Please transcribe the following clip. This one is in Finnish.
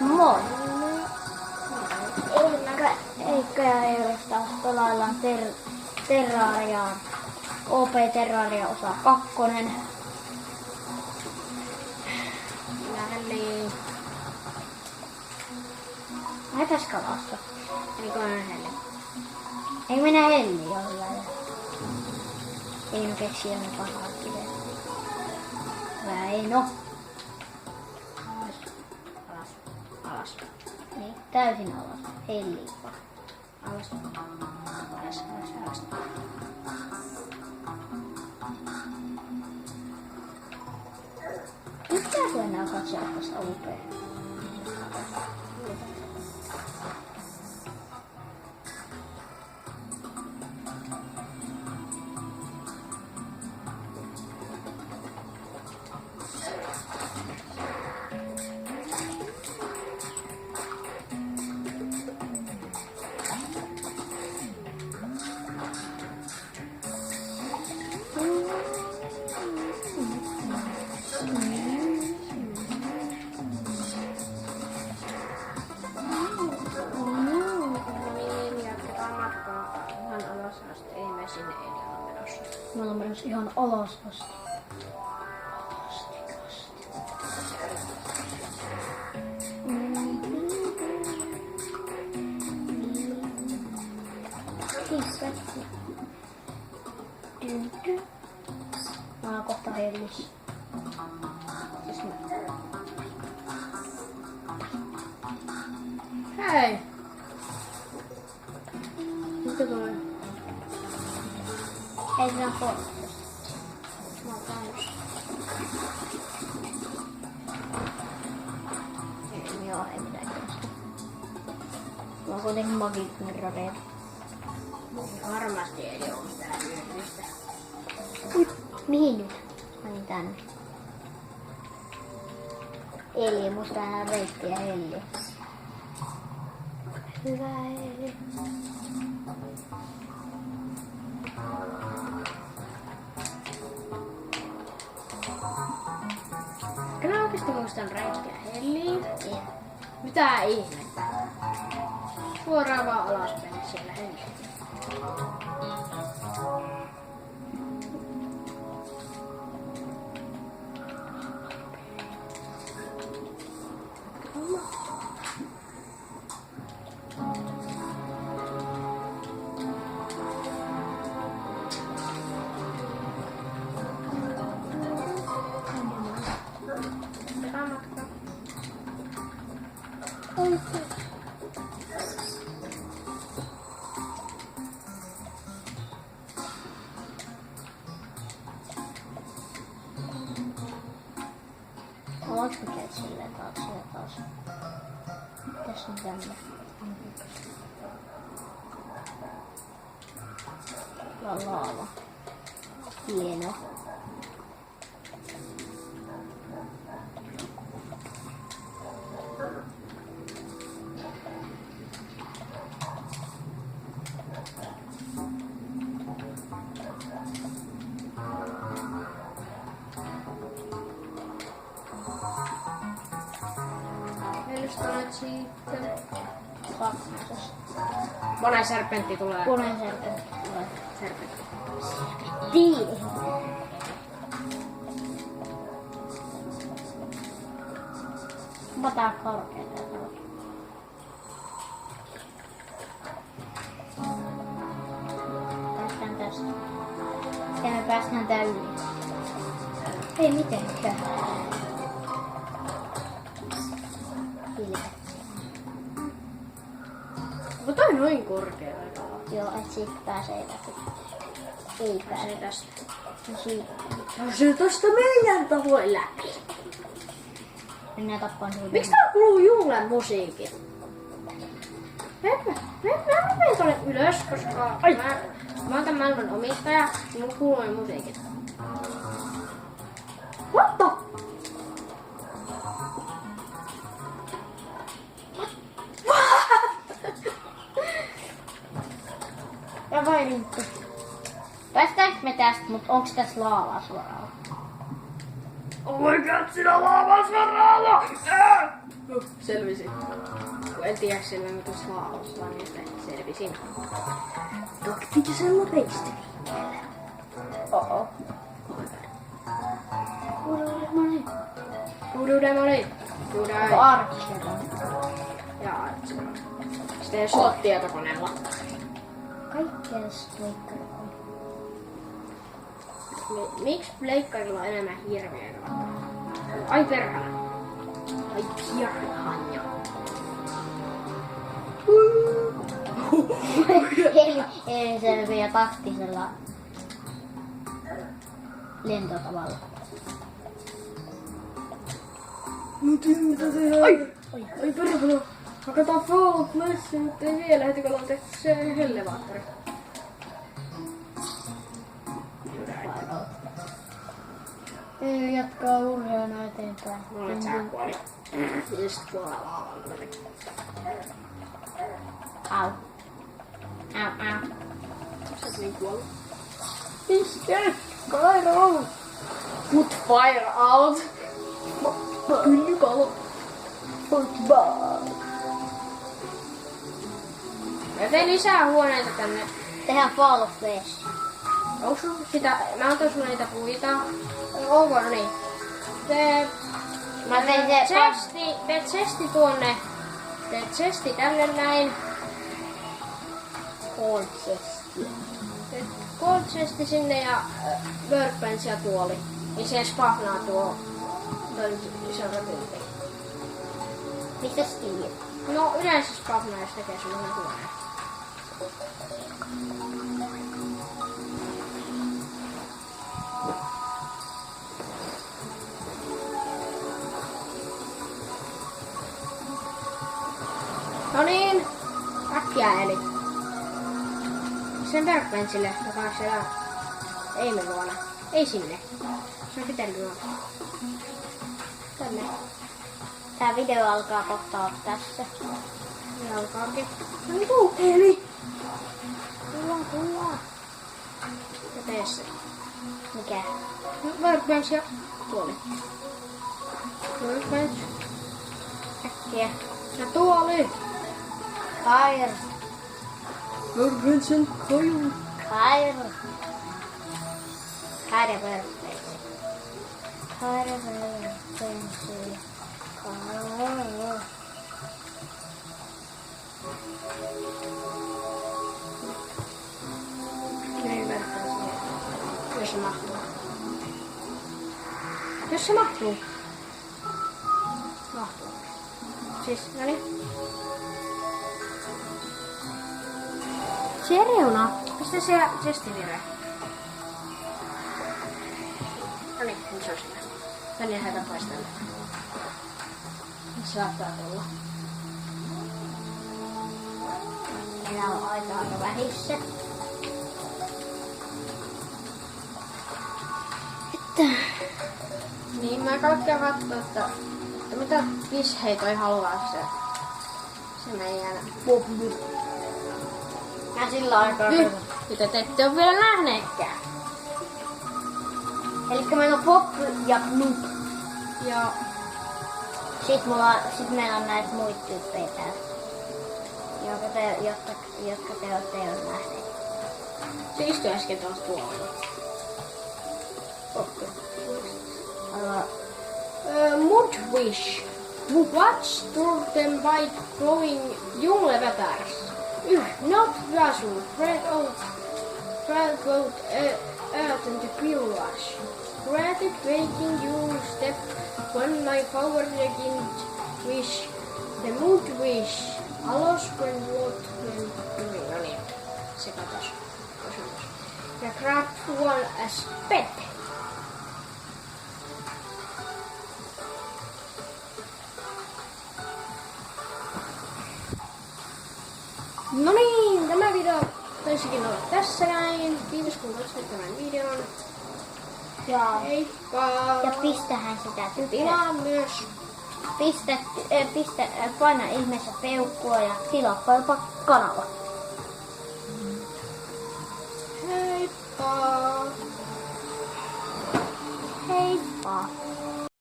Moi! Eikä pelaillaan Terrariaa. OP Terraria osa 2. Helli. Lähdetääs kalassa. Eikö aina helli? Ei mennä helli jollain. Ei no keksi jotain pahaa kiveä. Väino. Alas. Alas. Niin, täysin alas. Helli. Alas. Alas. Alas. Pitääkö enää katsoa tässä UP? Me ollaan menossa ihan alas asti. Mä oon kohta hellissä. Hei! Mitä tulee? Ei sinä pois. Mä oon käynyt. Joo, ei mitään kestä. Mä oon kuitenkin Magic Mirroreita. Varmasti ei oo mitään hyödyllistä. Ui, mihin nyt? Menin tänne. Eli musta enää reittiä Elli. Hyvä Elli. Kyllä oikeesti muistan reittiä helliin. Niin. Mitä ihmettä? Suoraan vaan alaspäin siellä helliin. Oonko me käyt silleen taas ja taas? Tässä on tänne. Laava. Hieno. Olet sitten. Kakkosessa. Monen serpentti tulee. Punainen serpentti tulee. Serpentti. Tiili. Mä tää korkea täältä. Päästään tästä. Ja me päästään tää yli. Ei mitenkään. Hiljaa. Onko toi noin korkea? Joo, et siitä pääsee läpi. Ei pääse. Pääsee tästä. No siitä. Pääsee tosta meidän tavoin läpi. Minä tappaan sinut. Miksi täällä kuuluu Juulen musiikki? Mä menen tonne ylös, koska mä oon tän maailman omistaja, niin mulla kuuluu ne musiikit. What the? Ja vai linkku. Päästäänkö me tästä, mut onks tässä laavaa suoraan? Oh my god, sinä laavaa suoraan! selvisin. Kun en tiedä silloin, kun tuossa laulussa, niin sitten selvisin. Taktisella reisteliikkeellä. Oh. Uudemani. Uudemani. Archero. Ja Archero. Sitten ei ole tietokoneella. Kaikkea pleikkari on. Miksi pleikkarilla on enemmän hirveä? Ai perhana. Ai pirhanja. Eli selviää taktisella lentotavalla. Mä tiedän mitä tehdään. Ai perhana. Hakataan Fallout Messi, mutta ei vielä heti kun ollaan tehty se hellevaattori. Jatkaa urheiluna eteenpäin. Mulla on tää kuoli. Just kuolella. Au. Au. Sä oot niin kuollut. Piste! Kairo! Put fire out! Ylikalo. Football! Mä tein lisää huoneita tänne. Tehdään Fall of Flesh. Onko sun sitä? Mä antoin sulle niitä puita. Onko no niin? Mä tein se Teet chesti tuonne. Teet chesti tänne näin. Cold chest. Teet cold chesti sinne ja workbench ja tuoli. Niin se spawnaa tuo seuratyympi. Mistä Steve? No yleensä spawnaa jos tekee semmonen huoneen. No niin, äkkiä eli. Sen workbenchille, joka on siellä Eimin luona. Ei sinne. Se on Fitelin luona. Tänne. Tää video alkaa kohta tässä. Ja alkaakin. No niin, tuu, eli. Tullaan. Ja tee se. Mikä? No, workbench ja tuoli. Workbench Äkkiä. ja tuoli. Fire. Workbench and coil. Fire. Fire birthday. Fire birthday. Fire. Niin workbench. Jos se mahtuu. Jos se mahtuu. Mahtuu. Siis, no niin. Se reuna. Pistä se chestin viereen. No niin, nyt se on siinä. Tänne lähdetään paistamaan. Nyt se saattaa tulla. Meillä on aikaa vähissä. Niin, mä kaikkea katsoin, että mitä Vishei toi haluaa se meidän Bobby. Mä sillä aikaa. Mitä te ette ole vielä nähneetkään. Elikkä meillä on Pop ja Bloop. Ja Sit meillä on näitä muita tyyppejä täällä. Jotka te olette jo nähneet. se istui äsken tuossa tuolilla. Poppi. Haluaa Mudwish. Watch through them by glowing junglevätärs. Not visual. Spread both earth and the pillars. Granted making you step when my power again wish. The Mudwish. Alos when what when doing. No niin. Se katos. Ja grab one as pet. No niin, tämä video taisikin olla tässä näin. Kiitos kun katsoit tämän videon. Ja, Heippa! ja pistähän sitä tykkää. Tilaa myös. Paina ihmeessä peukkua ja tilaappa jopa kanava. Heippa! Heippa!